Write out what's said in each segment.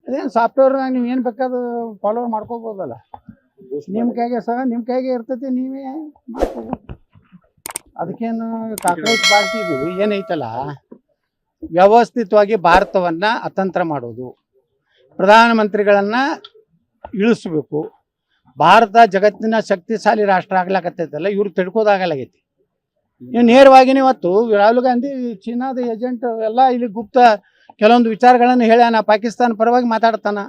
ಅದೇನು ಸಾಫ್ಟ್ವೇರ್ನಾಗ ನೀವು ಏನು ಬೇಕಾದ್ರೂ ಫಾಲೋವರ್ ಮಾಡ್ಕೋಬೋದಲ್ಲ. ನಿಮ್ಮ ಕೈಗೆ ಇರ್ತೈತಿ, ನೀವೇ ಮಾಡ್ಕೋಬೋದು. ಅದಕ್ಕೇನು ಕಾಂಗ್ರೆಸ್ ಪಾರ್ಟಿದು ಏನೈತಲ್ಲ, ವ್ಯವಸ್ಥಿತವಾಗಿ ಭಾರತವನ್ನ ಅತಂತ್ರ ಮಾಡೋದು, ಪ್ರಧಾನಮಂತ್ರಿಗಳನ್ನ ಇಳಿಸ್ಬೇಕು. ಭಾರತ ಜಗತ್ತಿನ ಶಕ್ತಿಶಾಲಿ ರಾಷ್ಟ್ರ ಆಗ್ಲಾಕತ್ತೈತಲ್ಲ, ಇವ್ರು ತಿಳ್ಕೋದಾಗಲಾಗೈತಿ. ನೀವು ನೇರವಾಗಿನೇ ಇವತ್ತು ರಾಹುಲ್ ಗಾಂಧಿ ಚೀನಾದ ಏಜೆಂಟ್ ಎಲ್ಲ ಇಲ್ಲಿ ಗುಪ್ತ ಕೆಲವೊಂದು ವಿಚಾರಗಳನ್ನು ಹೇಳ್ಯಾನ, ಪಾಕಿಸ್ತಾನ ಪರವಾಗಿ ಮಾತಾಡ್ತಾನ.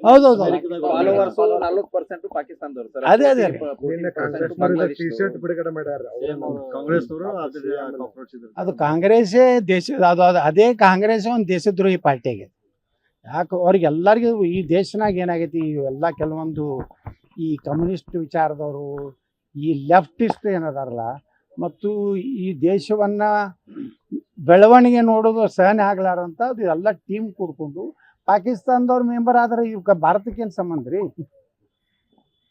ಹೌದೌದು, ಅದೇ ಅದೇ ಅದು ಕಾಂಗ್ರೆಸ್ಸೇ ಅದು ಅದೇ ಕಾಂಗ್ರೆಸ್ ಒಂದು ದೇಶದ್ರೋಹಿ ಪಾರ್ಟಿ ಆಗೈತಿ. ಯಾಕೆ ಅವ್ರಿಗೆಲ್ಲರಿಗೂ ಈ ದೇಶನಾಗ ಏನಾಗೈತಿ, ಇವೆಲ್ಲ ಕೆಲವೊಂದು ಈ ಕಮ್ಯುನಿಸ್ಟ್ ವಿಚಾರದವರು, ಈ ಲೆಫ್ಟಿಸ್ಟ್ ಏನದಾರಲ್ಲ, ಮತ್ತು ಈ ದೇಶವನ್ನು ಬೆಳವಣಿಗೆ ನೋಡೋದು ಸಹನೆ ಆಗ್ಲಾರಂತ ಎಲ್ಲ ಟೀಮ್ ಕೂಡ್ಕೊಂಡು ಪಾಕಿಸ್ತಾನದವ್ರ ಮೆಂಬರ್ ಆದ್ರೆ ಇವ್ ಭಾರತಕ್ಕೇನು ಸಂಬಂಧ ರೀ?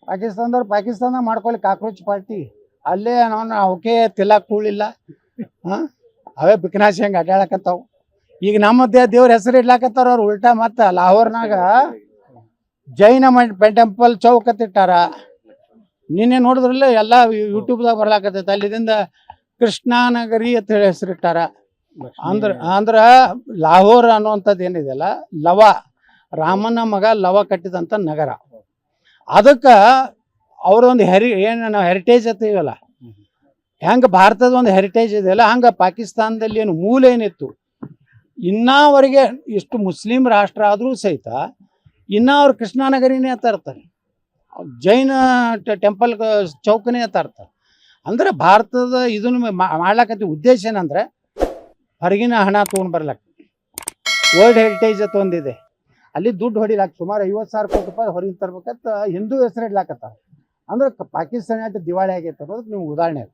ಪಾಕಿಸ್ತಾನದಾಗ ಮಾಡ್ಕೊಳ್ಳಿ ಕಾಕ್ರೋಚ್ ಪಾರ್ಟಿ, ಅಲ್ಲೇ ನಾವು ಅವಕ್ಕೆ ತಿಲಾಕ್ ಕೂಳಿಲ್ಲ, ಅವೇ ಬಿಕನಾಸಿ ಹಂಗೆ ಅಡ್ಡಾಡಕತ್ತಾವು. ಈಗ ನಮ್ಮ ದೇವ್ರ ಹೆಸರು ಇಡ್ಲಾಕತ್ತಾರ ಅವ್ರು ಉಲ್ಟಾ. ಮತ್ತು ಲಾಹೋರ್ನಾಗ ಜೈನ ಟೆಂಪಲ್ ಚೌಕತ್ತಿಟ್ಟಾರ. ನಿನ್ನೆ ನೋಡಿದ್ರಲ್ಲ ಎಲ್ಲ ಯೂಟ್ಯೂಬ್ದಾಗ ಬರ್ಲಾಕತ್ತೈತೆ. ಅಲ್ಲಿದಿಂದ ಕೃಷ್ಣಾನಗರಿ ಅಂತ ಹೇಳಿ ಹೆಸರಿಟ್ಟಾರ. ಅಂದ್ರ ಲಾಹೋರ್ ಅನ್ನುವಂಥದ್ದು ಏನಿದೆಯಲ್ಲ, ಲವ ರಾಮನ ಮಗ ಲವ ಕಟ್ಟಿದಂಥ ನಗರ. ಅದಕ್ಕೆ ಅವರೊಂದು ಏನು ನಾವು ಹೆರಿಟೇಜ್ ಅಂತೀವಲ್ಲ, ಹೆಂಗೆ ಭಾರತದ ಒಂದು ಹೆರಿಟೇಜ್ ಇದೆಯಲ್ಲ, ಹಂಗೆ ಪಾಕಿಸ್ತಾನದಲ್ಲಿ ಏನು ಮೂಲ ಏನಿತ್ತು, ಇನ್ನವರೆಗೆ ಇಷ್ಟು ಮುಸ್ಲಿಂ ರಾಷ್ಟ್ರ ಆದರೂ ಸಹಿತ ಇನ್ನೂ ಅವ್ರು ಕೃಷ್ಣಾನಗರಿನೇ ಅಂತ ಇರ್ತಾರೆ, ಜೈನ ಟೆಂಪಲ್ ಚೌಕನೇ ಅಂತ ಇರ್ತಾರೆ. ಅಂದ್ರೆ ಭಾರತದ ಇದನ್ನು ಮಾಡ್ಲಾಕತ್ತಿ ಉದ್ದೇಶ ಏನಂದ್ರೆ ಹೊರಗಿನ ಹಣ ತೊಗೊಂಡು ಬರ್ಲಾಕ. ವರ್ಲ್ಡ್ ಹೆರಿಟೇಜ್ ಅಂತ ಒಂದಿದೆ, ಅಲ್ಲಿ ದುಡ್ಡು ಹೊಡಿಲಾಕ ಸುಮಾರು 50,000 ಕೋಟಿ ರೂಪಾಯಿ ಹೊರಗಿನ ತರ್ಬೇಕಂತ ಹಿಂದೂ ಹೆಸರು ಇಡ್ಲಾಕತ್ತಾರ. ಅಂದ್ರೆ ಪಾಕಿಸ್ತಾನ ದಿವಾಳಿ ಆಗೈತೆ ಅನ್ನೋದಕ್ಕೆ ನೀವು ಉದಾಹರಣೆ.